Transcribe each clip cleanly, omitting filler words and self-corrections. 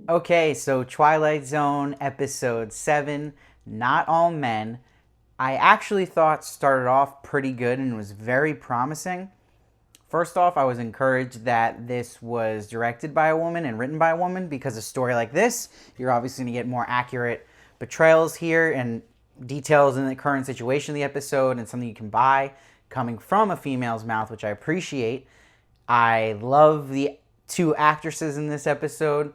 Okay, so Twilight Zone episode 7, Not All Men. I actually thought started off pretty good and was very promising. First off, I was encouraged that this was directed by a woman and written by a woman because a story like this, you're obviously going to get more accurate portrayals here and details in the current situation of the episode and something you can buy coming from a female's mouth, which I appreciate. I love the two actresses in this episode.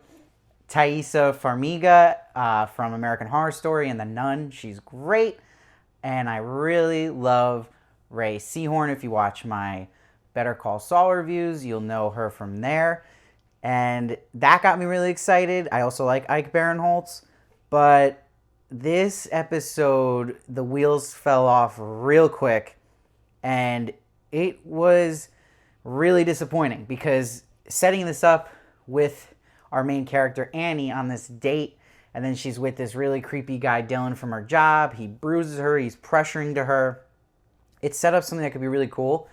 Taissa Farmiga from American Horror Story and The Nun. She's great. And I really love Rhea Seehorn. If you watch my Better Call Saul reviews, you'll know her from there. And that got me really excited. I also like Ike Barinholtz. But this episode, the wheels fell off real quick. And it was really disappointing because setting this up with our main character Annie on this date, and then she's with this really creepy guy Dylan from her job. He bruises her, he's pressuring to her. It set up something that could be really cool,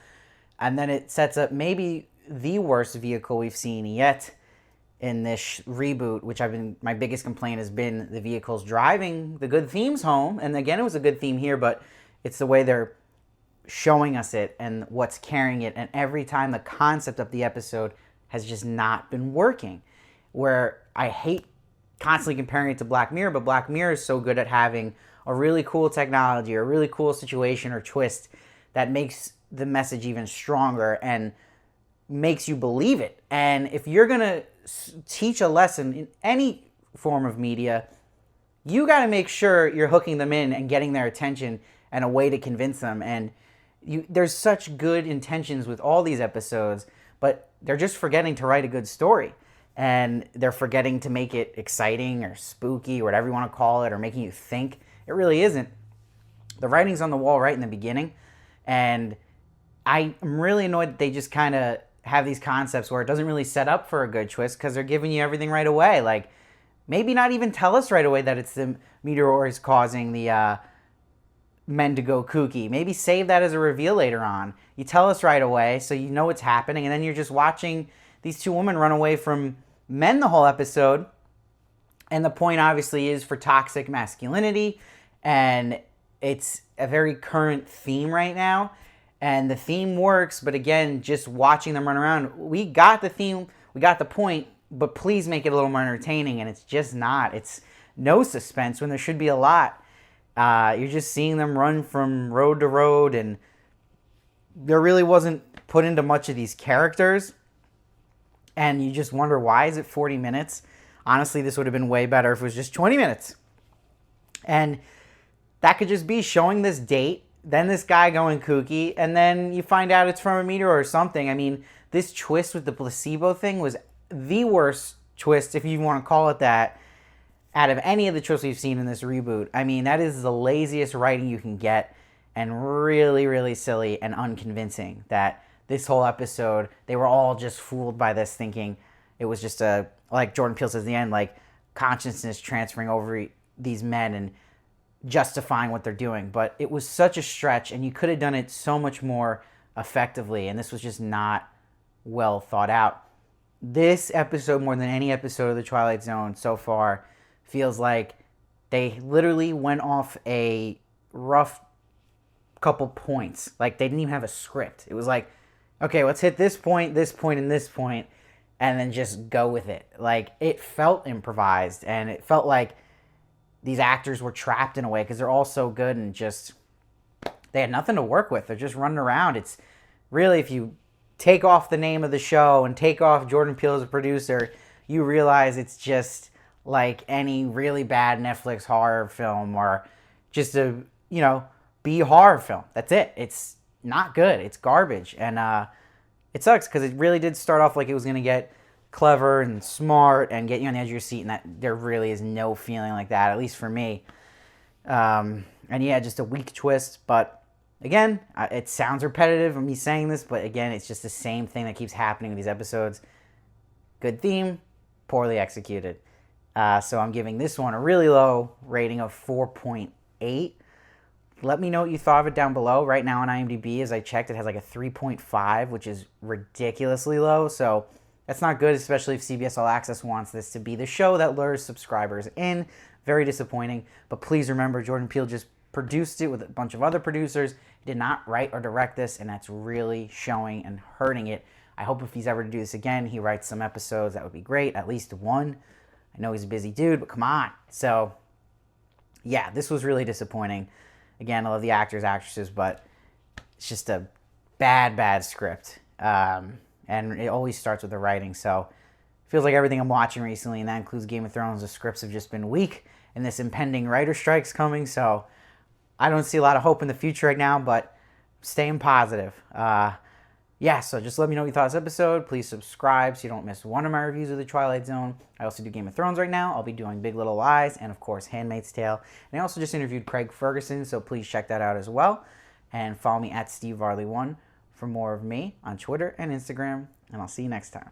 and then it sets up maybe the worst vehicle we've seen yet in this reboot, which my biggest complaint has been the vehicles driving the good themes home. And again, it was a good theme here, but it's the way they're showing us it and what's carrying it. And every time the concept of the episode has just not been working. Where I hate constantly comparing it to Black Mirror, but Black Mirror is so good at having a really cool technology or a really cool situation or twist that makes the message even stronger and makes you believe it. And if you're going to teach a lesson in any form of media, you got to make sure you're hooking them in and getting their attention and a way to convince them. And there's such good intentions with all these episodes, but they're just forgetting to write a good story. And they're forgetting to make it exciting or spooky or whatever you want to call it, or making you think. It really isn't. The writing's on the wall right in the beginning. And I'm really annoyed that they just kind of have these concepts where it doesn't really set up for a good twist because they're giving you everything right away. Like, maybe not even tell us right away that it's the meteor is causing the men to go kooky. Maybe save that as a reveal later on. You tell us right away so you know what's happening, and then you're just watching these two women run away from men the whole episode. And the point obviously is for toxic masculinity, and it's a very current theme right now, and the theme works. But again, just watching them run around, we got the theme, we got the point, but please make it a little more entertaining. And it's just not. It's no suspense when there should be a lot. You're just seeing them run from road to road, and there really wasn't put into much of these characters. And you just wonder, why is it 40 minutes? Honestly, this would have been way better if it was just 20 minutes. And that could just be showing this date, then this guy going kooky, and then you find out it's from a meteor or something. I mean, this twist with the placebo thing was the worst twist, if you want to call it that, out of any of the twists we've seen in this reboot. I mean, that is the laziest writing you can get, and really, really silly and unconvincing that this whole episode, they were all just fooled by this, thinking it was just like Jordan Peele says at the end, like consciousness transferring over these men and justifying what they're doing. But it was such a stretch, and you could have done it so much more effectively, and this was just not well thought out. This episode, more than any episode of The Twilight Zone so far, feels like they literally went off a rough couple points. Like, they didn't even have a script. It was like, okay, let's hit this point, and this point, and then just go with it. Like, it felt improvised, and it felt like these actors were trapped in a way because they're all so good, and just, they had nothing to work with. They're just running around. It's really, if you take off the name of the show and take off Jordan Peele as a producer, you realize it's just like any really bad Netflix horror film or just a, B horror film. That's it. It's not good. It's garbage. And it sucks because it really did start off like it was going to get clever and smart and get you on the edge of your seat, and that there really is no feeling like that, at least for me. And yeah, just a weak twist. But again, it sounds repetitive of me saying this, but again, it's just the same thing that keeps happening with these episodes. Good theme, poorly executed. So I'm giving this one a really low rating of 4.8. Let me know what you thought of it down below. Right now on IMDb, as I checked, it has like a 3.5, which is ridiculously low. So That's not good, especially if CBS All Access wants this to be the show that lures subscribers in. Very disappointing. But please remember, Jordan Peele just produced it with a bunch of other producers. He did not write or direct this, and that's really showing and hurting it. I hope if he's ever to do this again, he writes some episodes. That would be great. At least one. I know he's a busy dude, but come on. So, yeah, this was really disappointing. Again, I love the actors, actresses, but it's just a bad script. And it always starts with the writing. So it feels like everything I'm watching recently, and that includes Game of Thrones, the scripts have just been weak, and this impending writer strike's coming. So I don't see a lot of hope in the future right now, but staying positive. Yeah, so just let me know what you thought of this episode. Please subscribe so you don't miss one of my reviews of the Twilight Zone. I also do Game of Thrones right now. I'll be doing Big Little Lies and, of course, Handmaid's Tale. And I also just interviewed Craig Ferguson, so please check that out as well. And follow me at SteveVarley1 for more of me on Twitter and Instagram. And I'll see you next time.